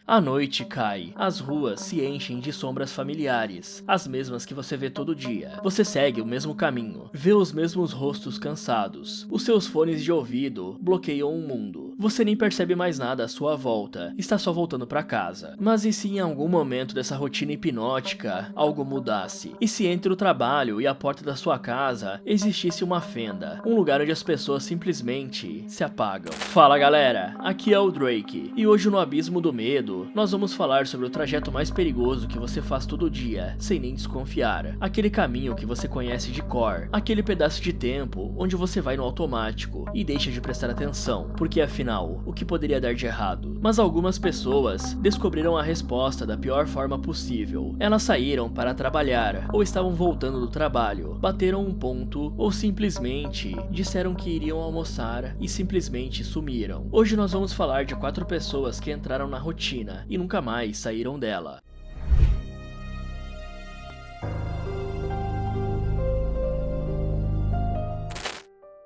A noite cai, as ruas se enchem de sombras familiares, as mesmas que você vê todo dia. Você segue o mesmo caminho, vê os mesmos rostos cansados. Os seus fones de ouvido bloqueiam o mundo. Você nem percebe mais nada à sua volta, está só voltando para casa. Mas e se em algum momento dessa rotina hipnótica algo mudasse? E se entre o trabalho e a porta da sua casa existisse uma fenda, um lugar onde as pessoas simplesmente se apagam? Fala galera, aqui é o Drake, e hoje no Abismo do Medo, nós vamos falar sobre o trajeto mais perigoso que você faz todo dia, sem nem desconfiar. Aquele caminho que você conhece de cor, aquele pedaço de tempo onde você vai no automático e deixa de prestar atenção, porque afinal, o que poderia dar de errado? Mas algumas pessoas descobriram a resposta da pior forma possível. Elas saíram para trabalhar, ou estavam voltando do trabalho, bateram um ponto, ou simplesmente disseram que iriam almoçar e simplesmente sumiram. Hoje nós vamos falar de 4 pessoas que entraram na rotina e nunca mais saíram dela.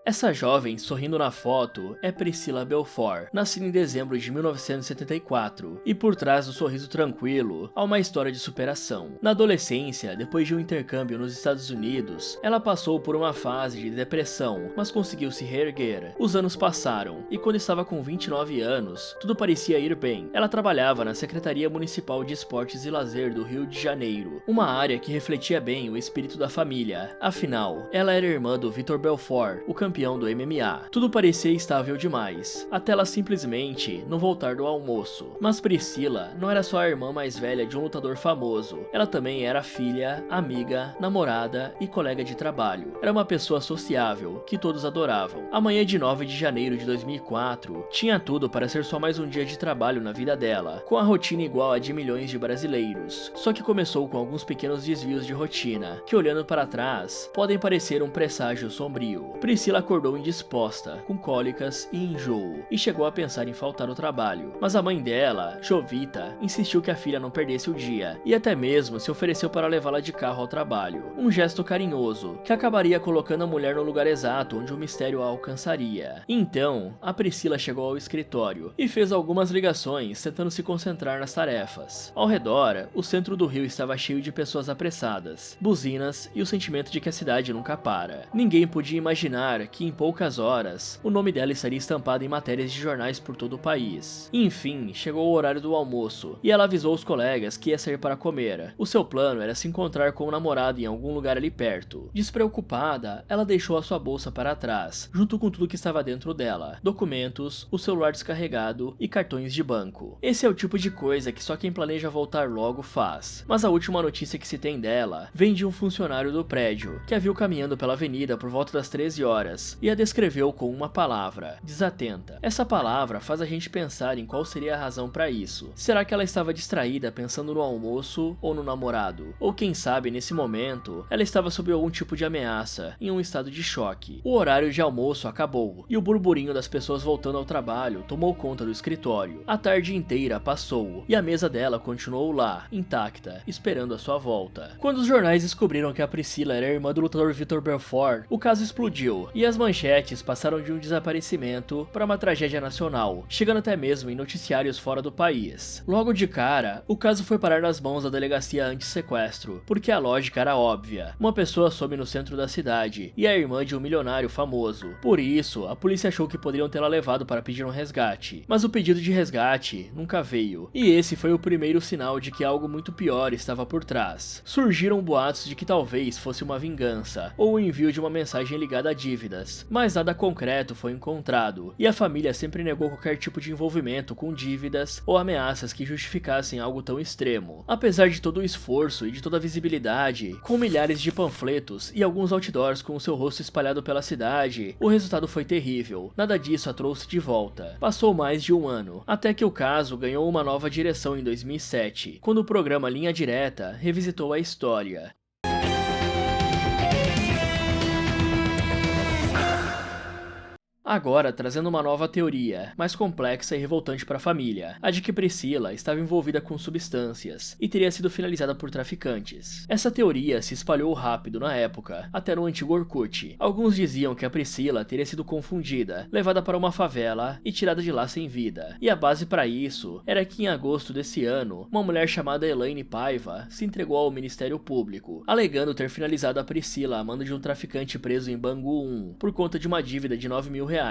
Essa jovem sorrindo na foto é Priscila Belfort, nascida em dezembro de 1974, e por trás do sorriso tranquilo há uma história de superação. Na adolescência, depois de um intercâmbio nos Estados Unidos, ela passou por uma fase de depressão, mas conseguiu se reerguer. Os anos passaram, e quando estava com 29 anos, tudo parecia ir bem. Ela trabalhava na Secretaria Municipal de Esportes e Lazer do Rio de Janeiro, uma área que refletia bem o espírito da família. Afinal, ela era irmã do Vitor Belfort, o campeão do MMA. Tudo parecia estável demais, até ela simplesmente não voltar do almoço. Mas Priscila não era só a irmã mais velha de um lutador famoso, ela também era filha, amiga, namorada e colega de trabalho. Era uma pessoa sociável, que todos adoravam. A manhã de 9 de janeiro de 2004 tinha tudo para ser só mais um dia de trabalho na vida dela, com a rotina igual a de milhões de brasileiros. Só que começou com alguns pequenos desvios de rotina, que olhando para trás, podem parecer um presságio sombrio. Priscila acordou indisposta, com cólicas e enjoo, e chegou a pensar em faltar ao trabalho. Mas a mãe dela, Jovita, insistiu que a filha não perdesse o dia, e até mesmo se ofereceu para levá-la de carro ao trabalho. Um gesto carinhoso, que acabaria colocando a mulher no lugar exato onde o mistério a alcançaria. Então, a Priscila chegou ao escritório, e fez algumas ligações, tentando se concentrar nas tarefas. Ao redor, o centro do Rio estava cheio de pessoas apressadas, buzinas e o sentimento de que a cidade nunca para. Ninguém podia imaginar que em poucas horas, o nome dela estaria estampado em matérias de jornais por todo o país. Enfim, chegou o horário do almoço, e ela avisou os colegas que ia sair para comer. O seu plano era se encontrar com o namorado em algum lugar ali perto. Despreocupada, ela deixou a sua bolsa para trás, junto com tudo que estava dentro dela: documentos, o celular descarregado e cartões de banco. Esse é o tipo de coisa que só quem planeja voltar logo faz. Mas a última notícia que se tem dela vem de um funcionário do prédio, que a viu caminhando pela avenida por volta das 13 horas, e a descreveu com uma palavra: desatenta. Essa palavra faz a gente pensar em qual seria a razão para isso. Será que ela estava distraída pensando no almoço ou no namorado? Ou quem sabe nesse momento ela estava sob algum tipo de ameaça, em um estado de choque. O horário de almoço acabou, e o burburinho das pessoas voltando ao trabalho tomou conta do escritório. A tarde inteira passou, e a mesa dela continuou lá, intacta, esperando a sua volta. Quando os jornais descobriram que a Priscila era irmã do lutador Vitor Belfort, o caso explodiu, e as manchetes passaram de um desaparecimento para uma tragédia nacional, chegando até mesmo em noticiários fora do país. Logo de cara, o caso foi parar nas mãos da delegacia anti-sequestro, porque a lógica era óbvia: uma pessoa some no centro da cidade, e é a irmã de um milionário famoso. Por isso, a polícia achou que poderiam tê-la levado para pedir um resgate. Mas o pedido de resgate nunca veio, e esse foi o primeiro sinal de que algo muito pior estava por trás. Surgiram boatos de que talvez fosse uma vingança, ou o envio de uma mensagem ligada a dívidas, mas nada concreto foi encontrado, e a família sempre negou qualquer tipo de envolvimento com dívidas ou ameaças que justificassem algo tão extremo. Apesar de todo o esforço e de toda a visibilidade, com milhares de panfletos e alguns outdoors com o seu rosto espalhado pela cidade, o resultado foi terrível. Nada disso a trouxe de volta. Passou mais de um ano, até que o caso ganhou uma nova direção em 2007, quando o programa Linha Direta revisitou a história. agora trazendo uma nova teoria, mais complexa e revoltante para a família, a de que Priscila estava envolvida com substâncias e teria sido finalizada por traficantes. Essa teoria se espalhou rápido na época, até no antigo Orkut. Alguns diziam que a Priscila teria sido confundida, levada para uma favela e tirada de lá sem vida, e a base para isso era que em agosto desse ano, uma mulher chamada Elaine Paiva se entregou ao Ministério Público, alegando ter finalizado a Priscila a mando de um traficante preso em Bangu 1, por conta de uma dívida de R$9.000.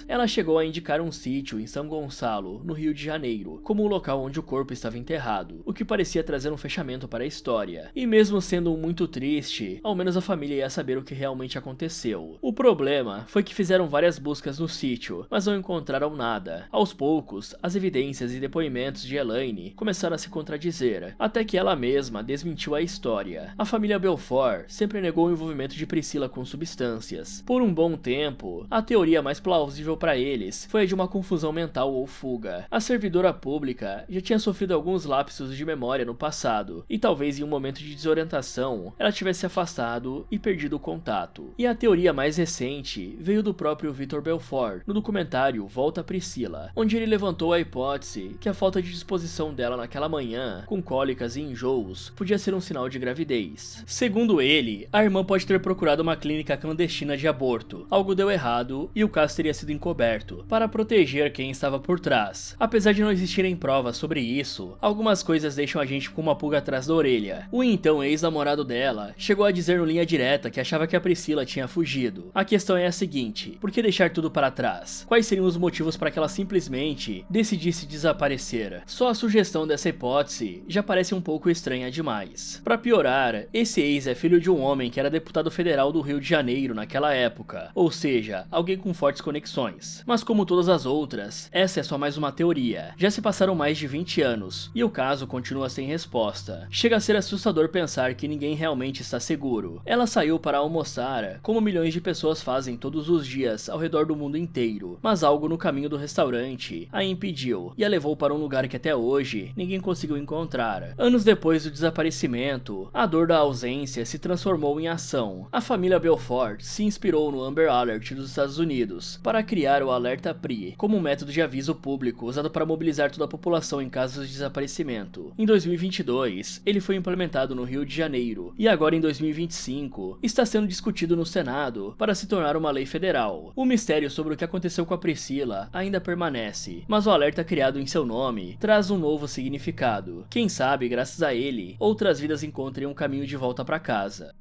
Ela chegou a indicar um sítio em São Gonçalo, no Rio de Janeiro, como o local onde o corpo estava enterrado, o que parecia trazer um fechamento para a história. E mesmo sendo muito triste, ao menos a família ia saber o que realmente aconteceu. O problema foi que fizeram várias buscas no sítio, mas não encontraram nada. Aos poucos, as evidências e depoimentos de Elaine começaram a se contradizer, até que ela mesma desmentiu a história. A família Belfort sempre negou o envolvimento de Priscila com substâncias. Por um bom tempo, a teoria mais plausível para eles foi a de uma confusão mental ou fuga. A servidora pública já tinha sofrido alguns lapsos de memória no passado, e talvez em um momento de desorientação, ela tivesse se afastado e perdido o contato. E a teoria mais recente veio do próprio Victor Belfort, no documentário Volta Priscila, onde ele levantou a hipótese que a falta de disposição dela naquela manhã, com cólicas e enjoos, podia ser um sinal de gravidez. Segundo ele, a irmã pode ter procurado uma clínica clandestina de aborto. Algo deu errado e o caso teria sido encoberto, para proteger quem estava por trás. Apesar de não existirem provas sobre isso, algumas coisas deixam a gente com uma pulga atrás da orelha. O então ex-namorado dela chegou a dizer no Linha Direta que achava que a Priscila tinha fugido. A questão é a seguinte: por que deixar tudo para trás? Quais seriam os motivos para que ela simplesmente decidisse desaparecer? Só a sugestão dessa hipótese já parece um pouco estranha demais. Para piorar, esse ex é filho de um homem que era deputado federal do Rio de Janeiro naquela época, ou seja, alguém com fortes conexões. Mas como todas as outras, essa é só mais uma teoria. Já se passaram mais de 20 anos e o caso continua sem resposta. Chega a ser assustador pensar que ninguém realmente está seguro. Ela saiu para almoçar, como milhões de pessoas fazem todos os dias ao redor do mundo inteiro, mas algo no caminho do restaurante a impediu e a levou para um lugar que até hoje ninguém conseguiu encontrar. Anos depois do desaparecimento, a dor da ausência se transformou em ação. A família Belfort se inspirou no Amber Alert dos Estados Unidos para criar o Alerta PRI como um método de aviso público usado para mobilizar toda a população em casos de desaparecimento. Em 2022, ele foi implementado no Rio de Janeiro e agora em 2025 está sendo discutido no Senado para se tornar uma lei federal. O mistério sobre o que aconteceu com a Priscila ainda permanece, mas o alerta criado em seu nome traz um novo significado. Quem sabe, graças a ele, outras vidas encontrem um caminho de volta para casa.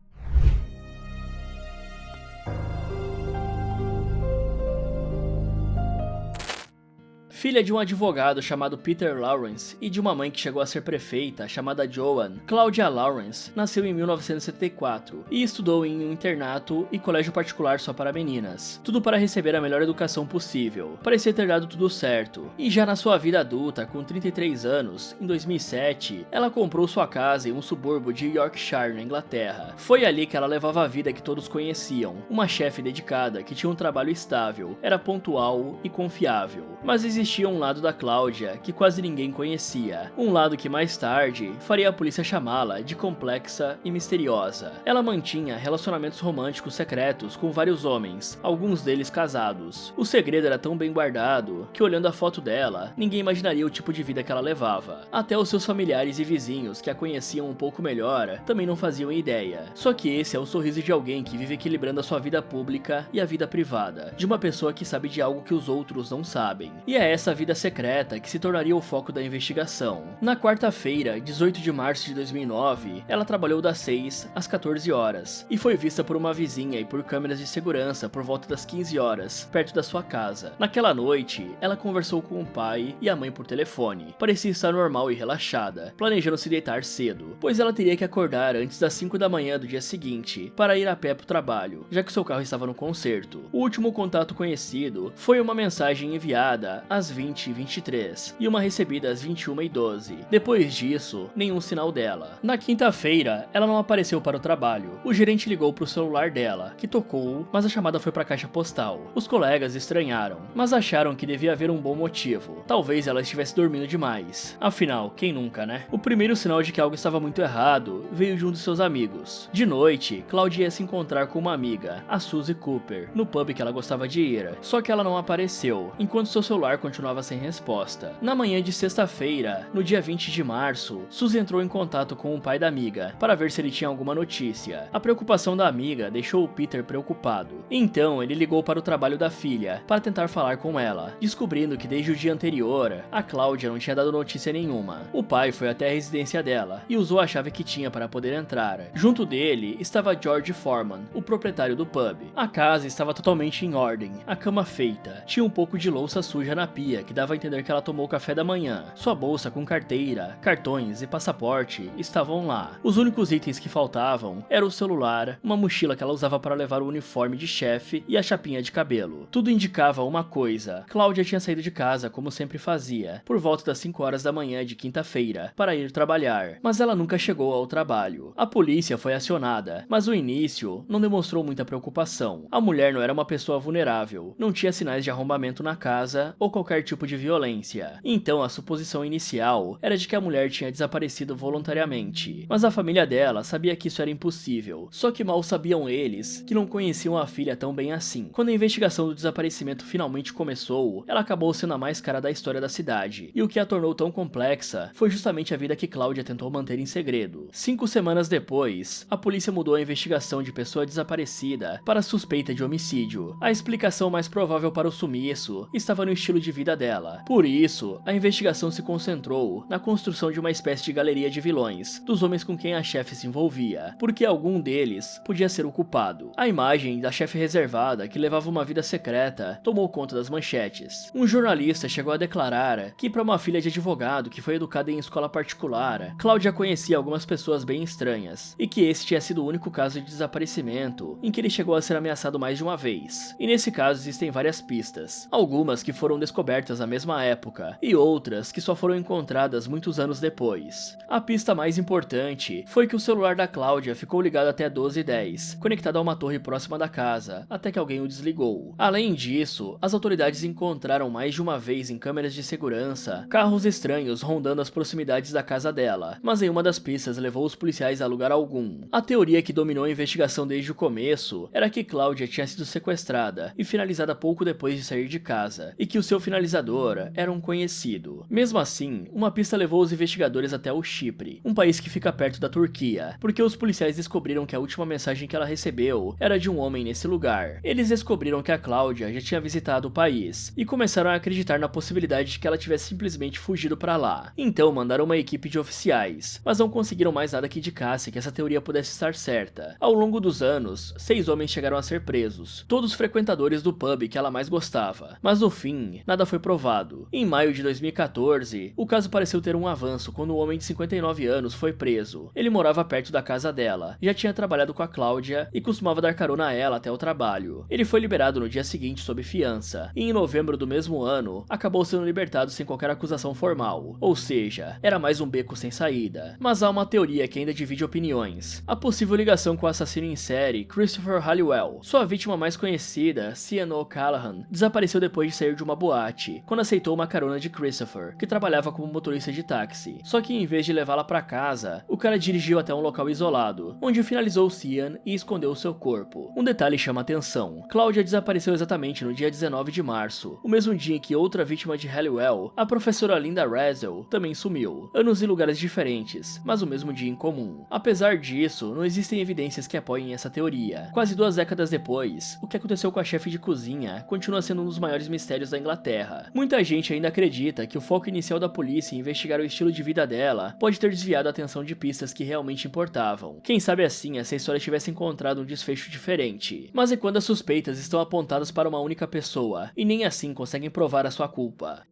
Filha de um advogado chamado Peter Lawrence e de uma mãe que chegou a ser prefeita chamada Joan, Claudia Lawrence nasceu em 1974 e estudou em um internato e colégio particular só para meninas. Tudo para receber a melhor educação possível. Parecia ter dado tudo certo. E já na sua vida adulta, com 33 anos, em 2007, ela comprou sua casa em um subúrbio de Yorkshire, na Inglaterra. Foi ali que ela levava a vida que todos conheciam. Uma chefe dedicada que tinha um trabalho estável, era pontual e confiável. Mas existia um lado da Cláudia que quase ninguém conhecia, um lado que mais tarde faria a polícia chamá-la de complexa e misteriosa. Ela mantinha relacionamentos românticos secretos com vários homens, alguns deles casados. O segredo era tão bem guardado que, olhando a foto dela, ninguém imaginaria o tipo de vida que ela levava. Até os seus familiares e vizinhos que a conheciam um pouco melhor também não faziam ideia. Só que esse é o sorriso de alguém que vive equilibrando a sua vida pública e a vida privada, de uma pessoa que sabe de algo que os outros não sabem. E é essa vida secreta que se tornaria o foco da investigação. Na quarta-feira, 18 de março de 2009, ela trabalhou das 6 às 14 horas e foi vista por uma vizinha e por câmeras de segurança por volta das 15 horas, perto da sua casa. Naquela noite, ela conversou com o pai e a mãe por telefone. Parecia estar normal e relaxada, planejando se deitar cedo, pois ela teria que acordar antes das 5 da manhã do dia seguinte para ir a pé para o trabalho, já que seu carro estava no conserto. O último contato conhecido foi uma mensagem enviada às às 20h23 e uma recebida às 21h12. Depois disso, nenhum sinal dela. Na quinta-feira, ela não apareceu para o trabalho. O gerente ligou para o celular dela, que tocou, mas a chamada foi para a caixa postal. Os colegas estranharam, mas acharam que devia haver um bom motivo. Talvez ela estivesse dormindo demais. Afinal, quem nunca, né? O primeiro sinal de que algo estava muito errado veio de um dos seus amigos. De noite, Claudia ia se encontrar com uma amiga, a Suzy Cooper, no pub que ela gostava de ir. Só que ela não apareceu, enquanto seu celular continuava sem resposta. Na manhã de sexta-feira, no dia 20 de março, Suzy entrou em contato com o pai da amiga para ver se ele tinha alguma notícia. A preocupação da amiga deixou o Peter preocupado. Então, ele ligou para o trabalho da filha para tentar falar com ela, descobrindo que desde o dia anterior, a Claudia não tinha dado notícia nenhuma. O pai foi até a residência dela e usou a chave que tinha para poder entrar. Junto dele estava George Foreman, o proprietário do pub. A casa estava totalmente em ordem, a cama feita, tinha um pouco de louça suja na pia que dava a entender que ela tomou café da manhã. Sua bolsa com carteira, cartões e passaporte estavam lá. Os únicos itens que faltavam eram o celular, uma mochila que ela usava para levar o uniforme de chefe e a chapinha de cabelo. Tudo indicava uma coisa: Claudia tinha saído de casa como sempre fazia, por volta das 5 horas da manhã de quinta-feira, para ir trabalhar, mas ela nunca chegou ao trabalho. A polícia foi acionada, mas o início não demonstrou muita preocupação. A mulher não era uma pessoa vulnerável, não tinha sinais de arrombamento na casa ou qualquer tipo de violência. Então a suposição inicial era de que a mulher tinha desaparecido voluntariamente, mas a família dela sabia que isso era impossível, só que mal sabiam eles que não conheciam a filha tão bem assim. Quando a investigação do desaparecimento finalmente começou, ela acabou sendo a mais cara da história da cidade, e o que a tornou tão complexa foi justamente a vida que Claudia tentou manter em segredo. 5 semanas depois, a polícia mudou a investigação de pessoa desaparecida para suspeita de homicídio. A explicação mais provável para o sumiço estava no estilo de vida dela. Por isso, a investigação se concentrou na construção de uma espécie de galeria de vilões, dos homens com quem a chefe se envolvia, porque algum deles podia ser o culpado. A imagem da chefe reservada, que levava uma vida secreta, tomou conta das manchetes. Um jornalista chegou a declarar que, para uma filha de advogado que foi educada em escola particular, Claudia conhecia algumas pessoas bem estranhas, e que esse tinha sido o único caso de desaparecimento em que ele chegou a ser ameaçado mais de uma vez. E nesse caso existem várias pistas, algumas que foram descobertas na mesma época, e outras que só foram encontradas muitos anos depois. A pista mais importante foi que o celular da Claudia ficou ligado até 12h10, conectado a uma torre próxima da casa, até que alguém o desligou. Além disso, as autoridades encontraram mais de uma vez em câmeras de segurança carros estranhos rondando as proximidades da casa dela, mas nenhuma das pistas levou os policiais a lugar algum. A teoria que dominou a investigação desde o começo era que Claudia tinha sido sequestrada e finalizada pouco depois de sair de casa, e que o seu finalizador era um conhecido. Mesmo assim, uma pista levou os investigadores até o Chipre, um país que fica perto da Turquia, porque os policiais descobriram que a última mensagem que ela recebeu era de um homem nesse lugar. Eles descobriram que a Claudia já tinha visitado o país, e começaram a acreditar na possibilidade de que ela tivesse simplesmente fugido para lá. Então mandaram uma equipe de oficiais, mas não conseguiram mais nada que indicasse que essa teoria pudesse estar certa. Ao longo dos anos, 6 homens chegaram a ser presos, todos frequentadores do pub que ela mais gostava, mas no fim, nada foi provado. Em maio de 2014, o caso pareceu ter um avanço quando um homem de 59 anos foi preso. Ele morava perto da casa dela, já tinha trabalhado com a Claudia e costumava dar carona a ela até o trabalho. Ele foi liberado no dia seguinte sob fiança, e em novembro do mesmo ano, acabou sendo libertado sem qualquer acusação formal, ou seja, era mais um beco sem saída. Mas há uma teoria que ainda divide opiniões: a possível ligação com o assassino em série Christopher Halliwell. Sua vítima mais conhecida, Cian O'Callaghan, desapareceu depois de sair de uma boate, quando aceitou uma carona de Christopher, que trabalhava como motorista de táxi. Só que em vez de levá-la para casa, o cara dirigiu até um local isolado, onde finalizou Cian e escondeu seu corpo. Um detalhe chama atenção: Claudia desapareceu exatamente no dia 19 de março, o mesmo dia em que outra vítima de Halliwell, a professora Linda Razzell, também sumiu. Anos e lugares diferentes, mas o mesmo dia em comum. Apesar disso, não existem evidências que apoiem essa teoria. Quase 2 décadas depois, o que aconteceu com a chefe de cozinha continua sendo um dos maiores mistérios da Inglaterra. Muita gente ainda acredita que o foco inicial da polícia em investigar o estilo de vida dela pode ter desviado a atenção de pistas que realmente importavam. Quem sabe assim essa história tivesse encontrado um desfecho diferente. Mas é quando as suspeitas estão apontadas para uma única pessoa, e nem assim conseguem provar a sua culpa.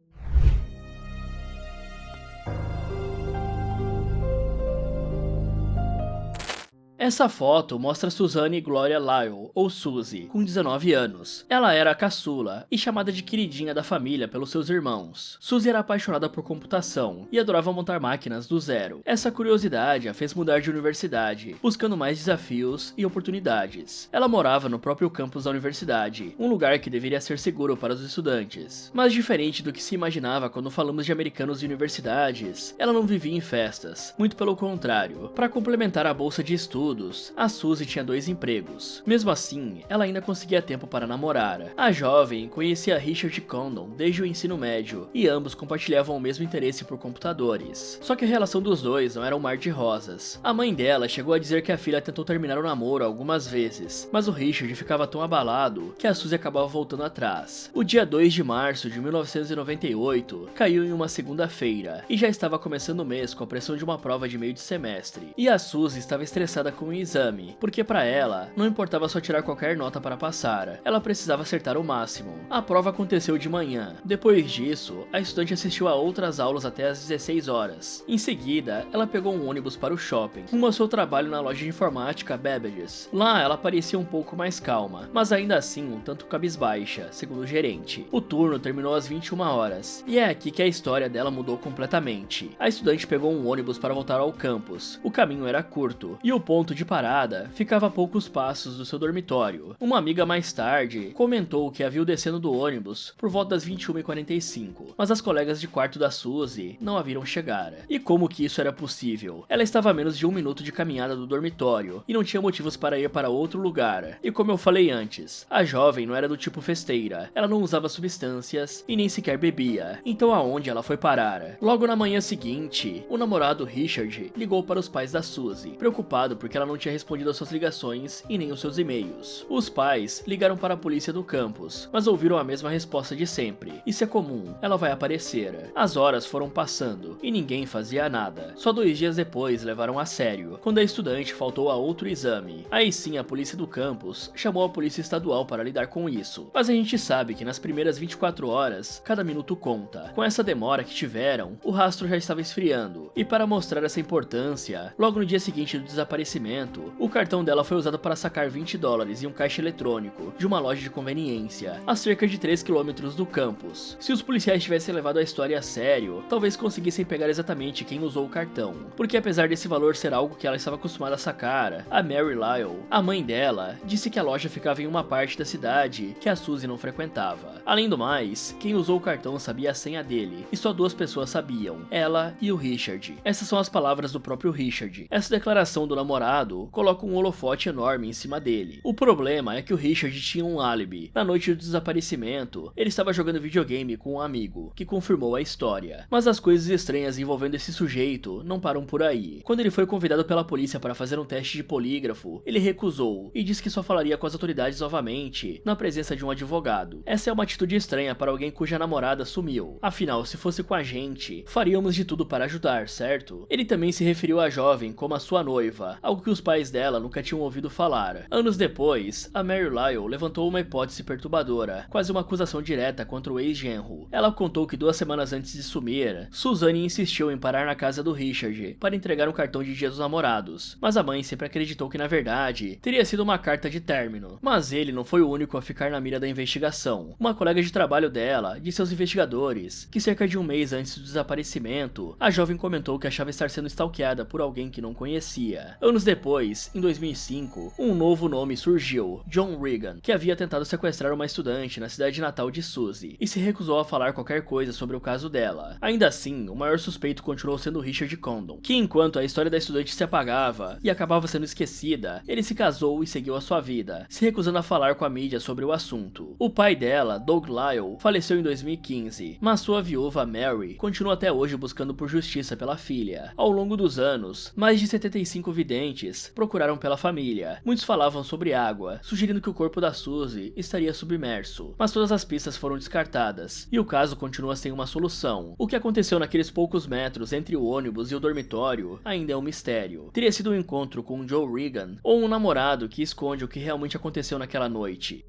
Essa foto mostra Suzanne Gloria Lyle, ou Suzy, com 19 anos. Ela era a caçula e chamada de queridinha da família pelos seus irmãos. Suzy era apaixonada por computação e adorava montar máquinas do zero. Essa curiosidade a fez mudar de universidade, buscando mais desafios e oportunidades. Ela morava no próprio campus da universidade, um lugar que deveria ser seguro para os estudantes. Mas diferente do que se imaginava quando falamos de americanos e universidades, ela não vivia em festas, muito pelo contrário. Para complementar a bolsa de estudos, a Suzy tinha 2 empregos. Mesmo assim, ela ainda conseguia tempo para namorar. A jovem conhecia Richard Condon desde o ensino médio, e ambos compartilhavam o mesmo interesse por computadores. Só que a relação dos dois não era um mar de rosas. A mãe dela chegou a dizer que a filha tentou terminar o namoro algumas vezes, mas o Richard ficava tão abalado que a Suzy acabava voltando atrás. O dia 2 de março de 1998 caiu em uma segunda-feira, e já estava começando o mês com a pressão de uma prova de meio de semestre. E a Suzy estava estressada com o exame, porque para ela não importava só tirar qualquer nota para passar, ela precisava acertar o máximo. A prova aconteceu de manhã. Depois disso, a estudante assistiu a outras aulas até às 16 horas. Em seguida, ela pegou um ônibus para o shopping, rumo ao seu trabalho na loja de informática Babbage's. Lá, ela parecia um pouco mais calma, mas ainda assim um tanto cabisbaixa, segundo o gerente. O turno terminou às 21 horas, e é aqui que a história dela mudou completamente. A estudante pegou um ônibus para voltar ao campus. O caminho era curto, e o ponto de parada ficava a poucos passos do seu dormitório. Uma amiga mais tarde comentou que a viu descendo do ônibus por volta das 21h45, mas as colegas de quarto da Suzy não a viram chegar. E como que isso era possível? Ela estava a menos de 1 minuto de caminhada do dormitório e não tinha motivos para ir para outro lugar. E como eu falei antes, a jovem não era do tipo festeira, ela não usava substâncias e nem sequer bebia. Então aonde ela foi parar? Logo na manhã seguinte, o namorado Richard ligou para os pais da Suzy, preocupado porque ela não tinha respondido às suas ligações e nem os seus e-mails. Os pais ligaram para a polícia do campus, mas ouviram a mesma resposta de sempre: isso é comum, ela vai aparecer. As horas foram passando e ninguém fazia nada. Só 2 dias depois levaram a sério, quando a estudante faltou a outro exame. Aí sim a polícia do campus chamou a polícia estadual para lidar com isso. Mas a gente sabe que nas primeiras 24 horas, cada minuto conta. Com essa demora que tiveram, o rastro já estava esfriando. E para mostrar essa importância, logo no dia seguinte do desaparecimento, o cartão dela foi usado para sacar $20 em um caixa eletrônico de uma loja de conveniência, a cerca de 3 quilômetros do campus. Se os policiais tivessem levado a história a sério, talvez conseguissem pegar exatamente quem usou o cartão, porque apesar desse valor ser algo que ela estava acostumada a sacar, a Mary Lyle, a mãe dela, disse que a loja ficava em uma parte da cidade que a Suzy não frequentava. Além do mais, quem usou o cartão sabia a senha dele, e só 2 pessoas sabiam, ela e o Richard. Essas são as palavras do próprio Richard. Essa declaração do namorado coloca um holofote enorme em cima dele. O problema é que o Richard tinha um álibi. Na noite do desaparecimento, ele estava jogando videogame com um amigo, que confirmou a história. Mas as coisas estranhas envolvendo esse sujeito não param por aí. Quando ele foi convidado pela polícia para fazer um teste de polígrafo, ele recusou e disse que só falaria com as autoridades novamente na presença de um advogado. Essa é uma atitude estranha para alguém cuja namorada sumiu. Afinal, se fosse com a gente, faríamos de tudo para ajudar, certo? Ele também se referiu à jovem como a sua noiva, algo que os pais dela nunca tinham ouvido falar. Anos depois, a Mary Lyle levantou uma hipótese perturbadora, quase uma acusação direta contra o ex-genro. Ela contou que 2 semanas antes de sumir, Suzanne insistiu em parar na casa do Richard para entregar um cartão de Dia dos Namorados, mas a mãe sempre acreditou que na verdade teria sido uma carta de término. Mas ele não foi o único a ficar na mira da investigação. Uma colega de trabalho dela disse aos investigadores que cerca de 1 mês antes do desaparecimento, a jovem comentou que achava estar sendo stalkeada por alguém que não conhecia. Anos depois, em 2005, um novo nome surgiu, John Regan, que havia tentado sequestrar uma estudante na cidade natal de Suzy, e se recusou a falar qualquer coisa sobre o caso dela. Ainda assim, o maior suspeito continuou sendo Richard Condon, que enquanto a história da estudante se apagava e acabava sendo esquecida, ele se casou e seguiu a sua vida, se recusando a falar com a mídia sobre o assunto. O pai dela, Doug Lyle, faleceu em 2015, mas sua viúva Mary continua até hoje buscando por justiça pela filha. Ao longo dos anos, mais de 75 videntes procuraram pela família. Muitos falavam sobre água, sugerindo que o corpo da Suzy estaria submerso, mas todas as pistas foram descartadas, e o caso continua sem uma solução. O que aconteceu naqueles poucos metros entre o ônibus e o dormitório ainda é um mistério. Teria sido um encontro com Joe Regan, ou um namorado que esconde o que realmente aconteceu naquela noite.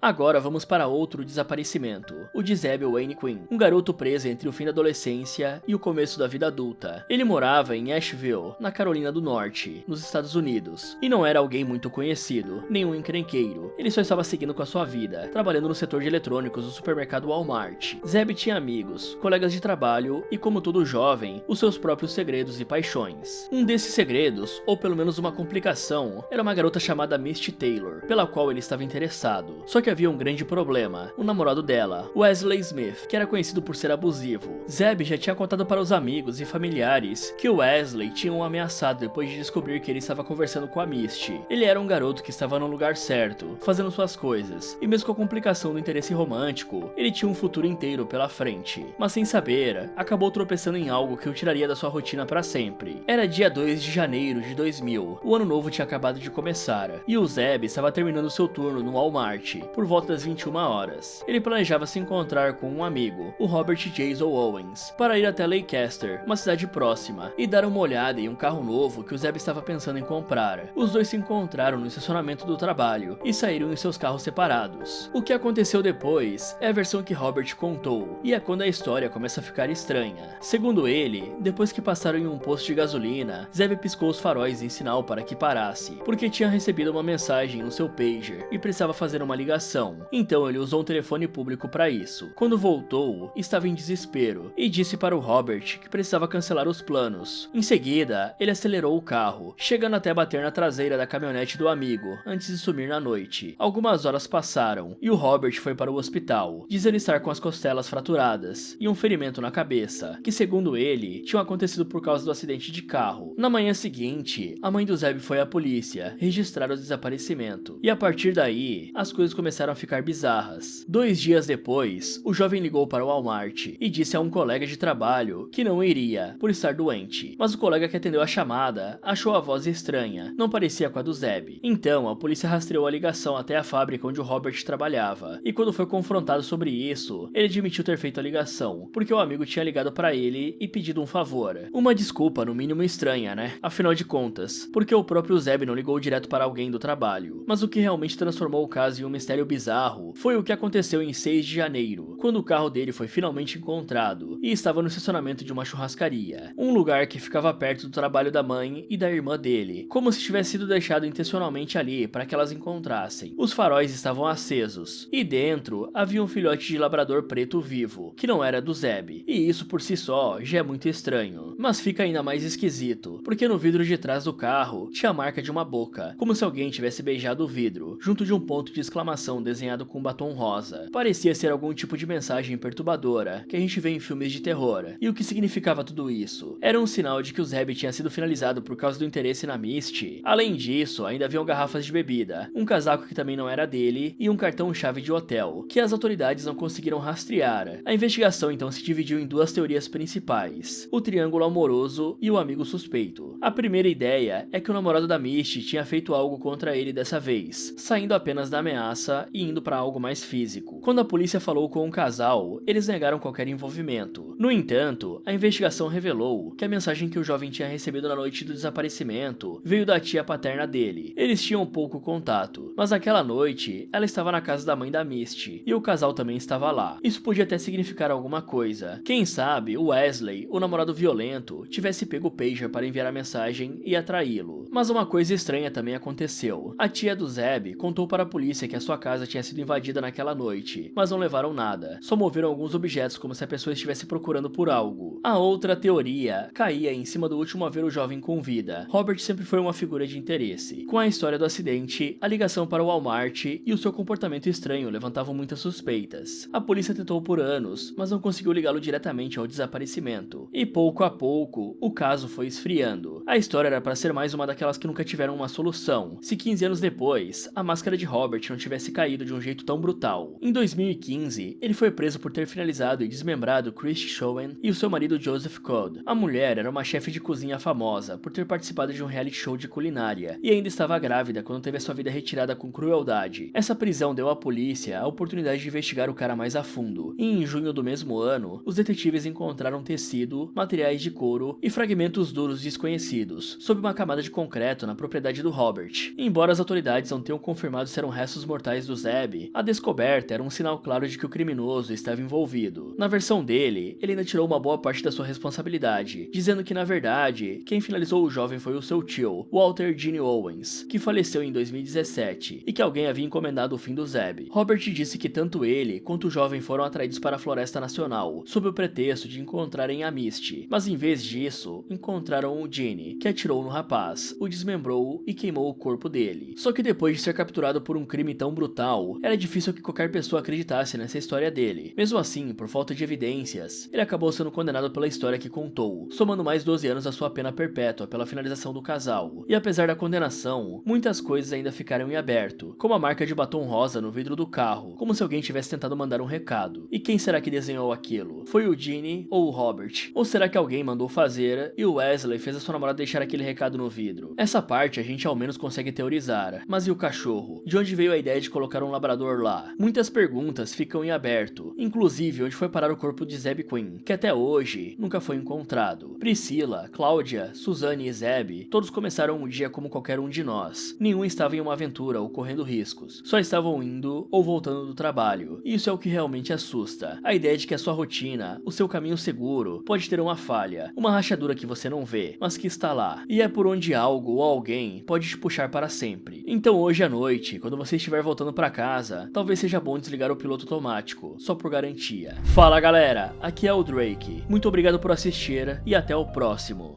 Agora vamos para outro desaparecimento, o de Zeb Wayne Quinn, um garoto preso entre o fim da adolescência e o começo da vida adulta. Ele morava em Asheville, na Carolina do Norte, nos Estados Unidos, e não era alguém muito conhecido, nenhum encrenqueiro. Ele só estava seguindo com a sua vida, trabalhando no setor de eletrônicos do supermercado Walmart. Zeb tinha amigos, colegas de trabalho e, como todo jovem, os seus próprios segredos e paixões. Um desses segredos, ou pelo menos uma complicação, era uma garota chamada Misty Taylor, pela qual ele estava interessado. Só que havia um grande problema, o namorado dela, Wesley Smith, que era conhecido por ser abusivo. Zeb já tinha contado para os amigos e familiares que o Wesley tinha o ameaçado depois de descobrir que ele estava conversando com a Misty. Ele era um garoto que estava no lugar certo, fazendo suas coisas, e mesmo com a complicação do interesse romântico, ele tinha um futuro inteiro pela frente. Mas sem saber, acabou tropeçando em algo que o tiraria da sua rotina para sempre. Era dia 2 de janeiro de 2000, o ano novo tinha acabado de começar, e o Zeb estava terminando seu turno no Walmart, por volta das 21 horas. Ele planejava se encontrar com um amigo, o Robert Jason Owens, para ir até Leicester, uma cidade próxima, e dar uma olhada em um carro novo que o Zeb estava pensando em comprar. Os dois se encontraram no estacionamento do trabalho e saíram em seus carros separados. O que aconteceu depois é a versão que Robert contou, e é quando a história começa a ficar estranha. Segundo ele, depois que passaram em um posto de gasolina, Zeb piscou os faróis em sinal para que parasse, porque tinha recebido uma mensagem no seu pager e precisava fazer uma ligação. Então ele usou um telefone público para isso. Quando voltou, estava em desespero e disse para o Robert que precisava cancelar os planos. Em seguida, ele acelerou o carro, chegando até bater na traseira da caminhonete do amigo antes de sumir na noite. Algumas horas passaram e o Robert foi para o hospital, dizendo estar com as costelas fraturadas e um ferimento na cabeça, que segundo ele, tinha acontecido por causa do acidente de carro. Na manhã seguinte, a mãe do Zeb foi à polícia registrar o desaparecimento, e a partir daí, as coisas começaram a ficar bizarras. 2 dias depois, o jovem ligou para o Walmart e disse a um colega de trabalho que não iria, por estar doente, mas o colega que atendeu a chamada achou a voz estranha, não parecia com a do Zeb. Então, a polícia rastreou a ligação até a fábrica onde o Robert trabalhava, e quando foi confrontado sobre isso, ele admitiu ter feito a ligação, porque o amigo tinha ligado para ele e pedido um favor. Uma desculpa no mínimo estranha, né? Afinal de contas, porque o próprio Zeb não ligou direto para alguém do trabalho. Mas o que realmente transformou o caso em um mistério bizarro foi o que aconteceu em 6 de janeiro, quando o carro dele foi finalmente encontrado e estava no estacionamento de uma churrascaria, um lugar que ficava perto do trabalho da mãe e da irmã dele, como se tivesse sido deixado intencionalmente ali para que elas encontrassem. Os faróis estavam acesos e dentro havia um filhote de labrador preto vivo, que não era do Zeb, e isso por si só já é muito estranho. Mas fica ainda mais esquisito, porque no vidro de trás do carro tinha a marca de uma boca, como se alguém tivesse beijado o vidro, junto de um ponto de exclamação desenhado com batom rosa. Parecia ser algum tipo de mensagem perturbadora que a gente vê em filmes de terror. E o que significava tudo isso? Era um sinal de que o Zeb tinha sido finalizado por causa do interesse na Misty. Além disso, ainda haviam garrafas de bebida, um casaco que também não era dele e um cartão-chave de hotel, que as autoridades não conseguiram rastrear. A investigação então se dividiu em 2 teorias principais: o triângulo amoroso e o amigo suspeito. A primeira ideia é que o namorado da Misty tinha feito algo contra ele dessa vez, saindo apenas da ameaça e indo para algo mais físico. Quando a polícia falou com o casal, eles negaram qualquer envolvimento. No entanto, a investigação revelou que a mensagem que o jovem tinha recebido na noite do desaparecimento veio da tia paterna dele. Eles tinham pouco contato, mas naquela noite ela estava na casa da mãe da Misty e o casal também estava lá. Isso podia até significar alguma coisa. Quem sabe o Wesley, o namorado violento, tivesse pego o pager para enviar a mensagem e atraí-lo. Mas uma coisa estranha também aconteceu. A tia do Zeb contou para a polícia que a sua casa tinha sido invadida naquela noite, mas não levaram nada. Só moveram alguns objetos como se a pessoa estivesse procurando por algo. A outra teoria caía em cima do último a ver o jovem com vida. Robert sempre foi uma figura de interesse. Com a história do acidente, a ligação para o Walmart e o seu comportamento estranho levantavam muitas suspeitas. A polícia tentou por anos, mas não conseguiu ligá-lo diretamente ao desaparecimento. E pouco a pouco, o caso foi esfriando. A história era para ser mais uma daquelas que nunca tiveram uma solução, se 15 anos depois, a máscara de Robert não tivesse caído de um jeito tão brutal. Em 2015, ele foi preso por ter finalizado e desmembrado Christy Schoen e o seu marido Joseph Codd. A mulher era uma chefe de cozinha famosa por ter participado de um reality show de culinária e ainda estava grávida quando teve a sua vida retirada com crueldade. Essa prisão deu à polícia a oportunidade de investigar o cara mais a fundo, e em junho do mesmo ano, os detetives encontraram tecido, materiais de couro e fragmentos duros desconhecidos, sob uma camada de concreto na propriedade do Robert. Embora as autoridades não tenham confirmado se eram restos mortais do Zeb, a descoberta era um sinal claro de que o criminoso estava envolvido. Na versão dele, ele ainda tirou uma boa parte da sua responsabilidade, dizendo que na verdade, quem finalizou o jovem foi o seu tio, Walter Gene Owens, que faleceu em 2017, e que alguém havia encomendado o fim do Zeb. Robert disse que tanto ele quanto o jovem foram atraídos para a Floresta Nacional, sob o pretexto de encontrarem a Misty, mas em vez disso, encontraram o Gene, que atirou no rapaz, o desmembrou e queimou o corpo dele. Só que depois de ser capturado por um crime tão brutal, era difícil que qualquer pessoa acreditasse nessa história dele. Mesmo assim, por falta de evidências, ele acabou sendo condenado pela história que contou, somando mais 12 anos à sua pena perpétua pela finalização do casal. E apesar da condenação, muitas coisas ainda ficaram em aberto, como a marca de batom rosa no vidro do carro, como se alguém tivesse tentado mandar um recado. E quem será que desenhou aquilo? Foi o Gene ou o Robert? Ou será que alguém mandou fazer e o Wesley fez a sua namorada deixar aquele recado no vidro? Essa parte a gente ao menos consegue teorizar. Mas e o cachorro? De onde veio a ideia de colocar um labrador lá? Muitas perguntas ficam em aberto, inclusive onde foi parar o corpo de Zeb Quinn, que até hoje nunca foi encontrado. Priscila, Cláudia, Suzanne e Zeb, todos começaram um dia como qualquer um de nós. Nenhum estava em uma aventura ou correndo riscos, só estavam indo ou voltando do trabalho. E isso é o que realmente assusta. A ideia de que a sua rotina, o seu caminho seguro, pode ter uma falha, uma rachadura que você não vê, mas que está lá. E é por onde algo ou alguém pode te puxar para sempre. Então hoje à noite, quando você estiver voltando para casa, talvez seja bom desligar o piloto automático, só por garantia. Fala galera, aqui é o Drake. Muito obrigado por assistir e até o próximo.